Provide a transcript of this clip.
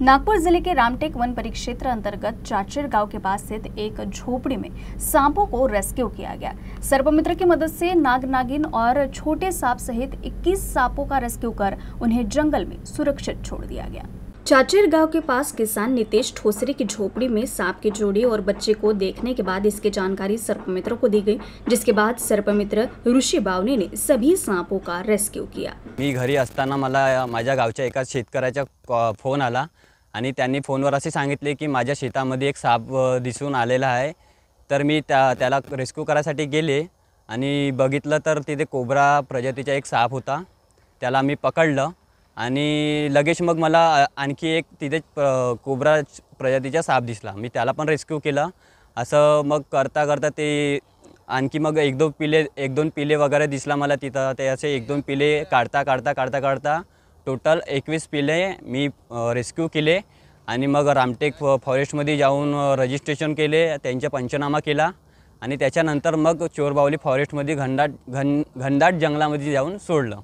नागपुर जिले के रामटेक वन परिक्षेत्र अंतर्गत चाचेर गांव के पास स्थित एक झोपड़ी में सांपों को रेस्क्यू किया गया। सर्पमित्र की मदद से नाग नागिन और छोटे सांप सहित 21 सांपों का रेस्क्यू कर उन्हें जंगल में सुरक्षित छोड़ दिया गया। चाचेर गांव के पास किसान नितेश ठोसरे की झोपड़ी में सांप की जोड़ी और बच्चे को देखने के बाद इसकी जानकारी सर्पमित्र को दी गई, जिसके बाद सर्पमित्र ऋषी बावने ने सभी सांपों का रेस्क्यू किया। मी घरी असताना मला माझ्या गावच्या एका शेतकऱ्याचा फोन आला आणि त्यांनी फोनवर असे सांगितले की माझ्या शेतामध्ये एक साप दिसून आलेला आहे। तर मी त्याला रेस्क्यू करायसाठी गेले आणि बघितलं तर तिथे कोब्रा प्रजातीचा एक साप होता। त्याला मी पकडलं आणि लगेच मग मला आणखी एक तिथे कोब्रा प्रजातीचा साप दिसला। मी त्याला पण रेस्क्यू केला। असं मग करता करता ते आणखी मग एक दोन पिले वगैरे दिसला मला तिथं। ते असे एक दोन पिले काढता टोटल 21 पिले मी रेस्क्यू केले आणि मग रामटेक फॉरेस्टमध्ये जाऊन रजिस्ट्रेशन केले, त्यांचा पंचनामा केला आणि त्याच्यानंतर मग चोरबावली फॉरेस्टमध्ये घनदाट जंगलामध्ये जाऊन सोडलं।